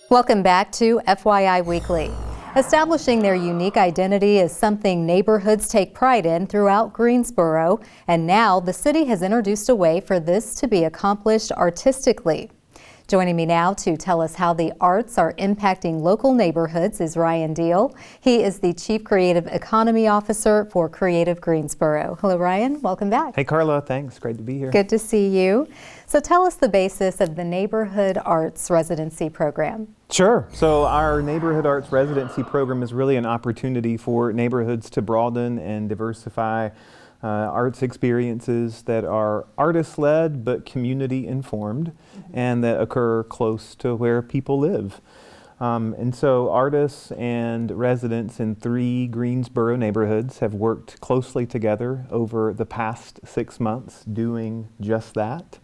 Welcome back to FYI Weekly. Establishing their unique identity is something neighborhoods take pride in throughout Greensboro, and now the city has introduced a way for this to be accomplished artistically. Joining me now to tell us how the arts are impacting local neighborhoods is Ryan Deal. He is the Chief Creative Economy Officer for Creative Greensboro. Hello, Ryan. Welcome back. Hey, Carla. Thanks. Great to be here. Good to see you. So tell us the basis of the Neighborhood Arts Residency program. Sure. So our Neighborhood Arts Residency program is really an opportunity for neighborhoods to broaden and diversify arts experiences that are artist-led but community-informed and that occur close to where people live. And so artists and residents in 3 Greensboro neighborhoods have worked closely together over the past 6 months doing just that.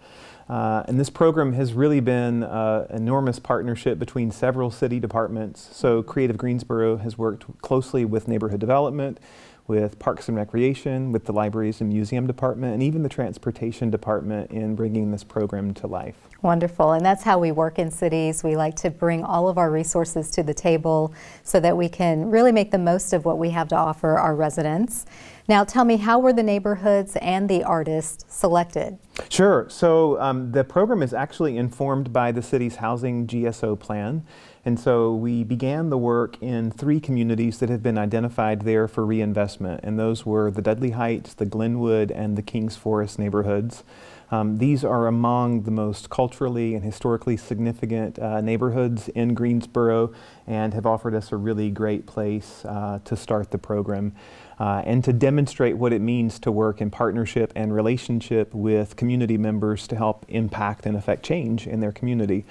And this program has really been an enormous partnership between several city departments. So Creative Greensboro has worked closely with neighborhood development, with Parks and Recreation, with the Libraries and Museum Department, and even the Transportation Department in bringing this program to life. Wonderful, and that's how we work in cities. We like to bring all of our resources to the table so that we can really make the most of what we have to offer our residents. Now tell me, how were the neighborhoods and the artists selected? Sure, so the program is actually informed by the city's housing GSO plan. And so we began the work in 3 communities that have been identified there for reinvestment, and those were the Dudley Heights, the Glenwood, and the Kings Forest neighborhoods. These are among the most culturally and historically significant neighborhoods in Greensboro and have offered us a really great place to start the program and to demonstrate what it means to work in partnership and relationship with community members to help impact and affect change in their community.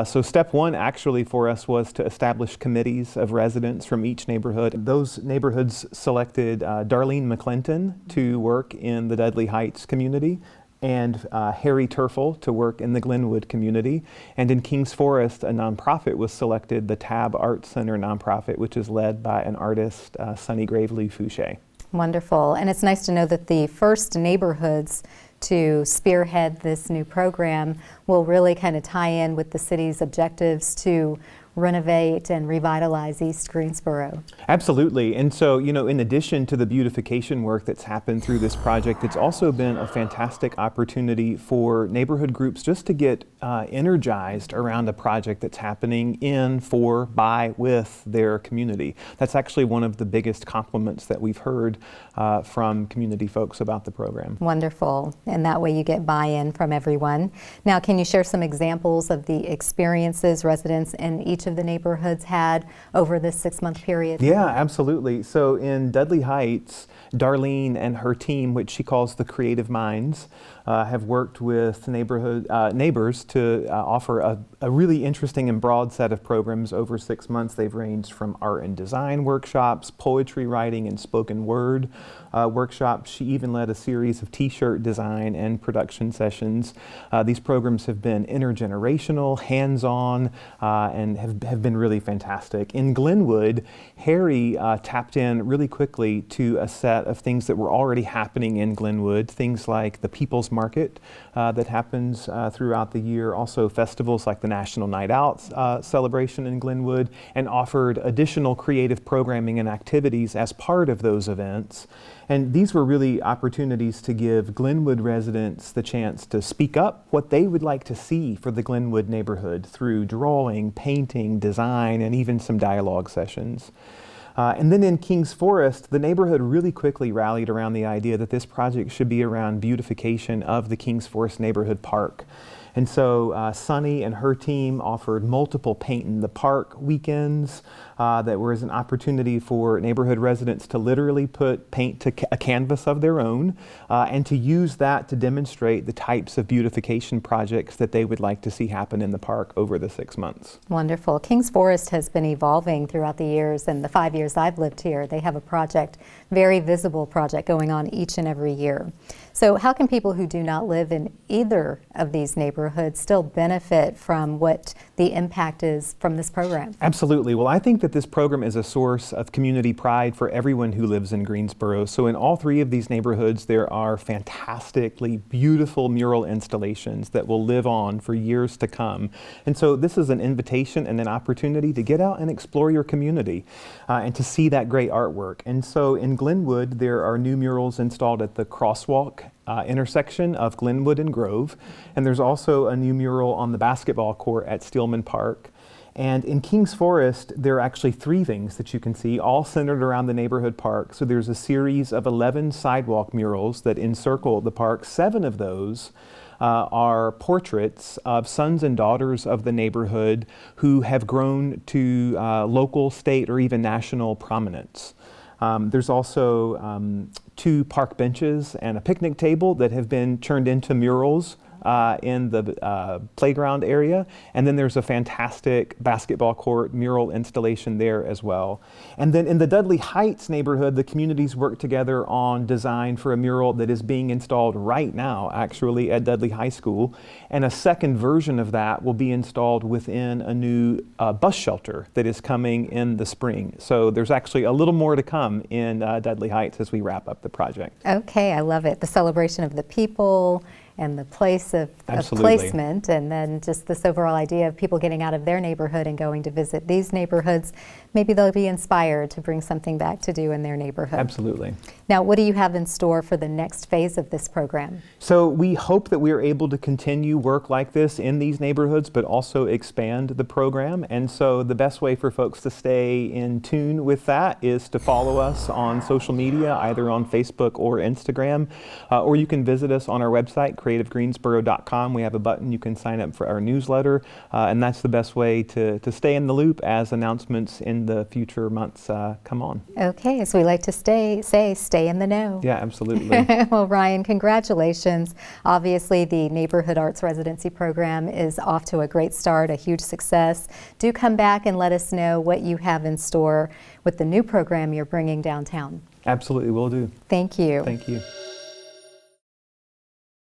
So step 1 actually for us was to establish committees of residents from each neighborhood. Those neighborhoods selected Darlene McClinton to work in the Dudley Heights community, and Harry Turfel to work in the Glenwood community. And in Kings Forest, a nonprofit was selected, the Tab Art Center nonprofit, which is led by an artist, Sunny Gravely Fouché. Wonderful, and it's nice to know that the first neighborhoods to spearhead this new program will really kind of tie in with the city's objectives to renovate and revitalize East Greensboro. Absolutely, and so, you know, in addition to the beautification work that's happened through this project, it's also been a fantastic opportunity for neighborhood groups just to get energized around a project that's happening in, for, by, with their community. That's actually one of the biggest compliments that we've heard from community folks about the program. Wonderful, and that way you get buy-in from everyone. Now, can you share some examples of the experiences residents in each of the neighborhoods had over this 6-month period? Yeah, absolutely. So in Dudley Heights, Darlene and her team, which she calls the Creative Minds, have worked with neighbors to offer a really interesting and broad set of programs over 6 months. They've ranged from art and design workshops, poetry writing, and spoken word workshops. She even led a series of t-shirt design and production sessions. These programs have been intergenerational, hands-on, and have been really fantastic. In Glenwood, Harry tapped in really quickly to a set of things that were already happening in Glenwood, things like the People's Market that happens throughout the year, also festivals like the National Night Out celebration in Glenwood, and offered additional creative programming and activities as part of those events. And these were really opportunities to give Glenwood residents the chance to speak up what they would like to see for the Glenwood neighborhood through drawing, painting, design, and even some dialogue sessions. And then in Kings Forest, the neighborhood really quickly rallied around the idea that this project should be around beautification of the Kings Forest neighborhood park. And so Sunny and her team offered multiple Paint in the Park weekends that was an opportunity for neighborhood residents to literally put paint to a canvas of their own and to use that to demonstrate the types of beautification projects that they would like to see happen in the park over the 6 months. Wonderful. Kings Forest has been evolving throughout the years, and the 5 years I've lived here, they have a project, very visible project going on each and every year. So how can people who do not live in either of these neighborhoods still benefit from what the impact is from this program. Absolutely. Well, I think that this program is a source of community pride for everyone who lives in Greensboro. So in all three of these neighborhoods, there are fantastically beautiful mural installations that will live on for years to come. And so this is an invitation and an opportunity to get out and explore your community and to see that great artwork. And so in Glenwood, there are new murals installed at the crosswalk intersection of Glenwood and Grove. And there's also a new mural on the basketball court at Steelman Park. And in Kings Forest, there are actually 3 things that you can see, all centered around the neighborhood park. So there's a series of 11 sidewalk murals that encircle the park. 7 of those are portraits of sons and daughters of the neighborhood who have grown to local, state, or even national prominence. There's also 2 park benches and a picnic table that have been turned into murals in the playground area. And then there's a fantastic basketball court mural installation there as well. And then in the Dudley Heights neighborhood, the communities work together on design for a mural that is being installed right now, actually, at Dudley High School. And a second version of that will be installed within a new bus shelter that is coming in the spring. So there's actually a little more to come in Dudley Heights as we wrap up the project. Okay, I love it. The celebration of the people and the place of placement, and then just this overall idea of people getting out of their neighborhood and going to visit these neighborhoods. Maybe they'll be inspired to bring something back to do in their neighborhood. Absolutely. Now, what do you have in store for the next phase of this program? So we hope that we are able to continue work like this in these neighborhoods, but also expand the program. And so the best way for folks to stay in tune with that is to follow us on social media, either on Facebook or Instagram, or you can visit us on our website, creativegreensboro.com. We have a button you can sign up for our newsletter, and that's the best way to stay in the loop as announcements in the future months come on. Okay, as we like to say, stay in the know. Yeah, absolutely. Well, Ryan, congratulations. Obviously, the Neighborhood Arts Residency program is off to a great start, a huge success. Do come back and let us know what you have in store with the new program you're bringing downtown. Absolutely, will do. Thank you. Thank you.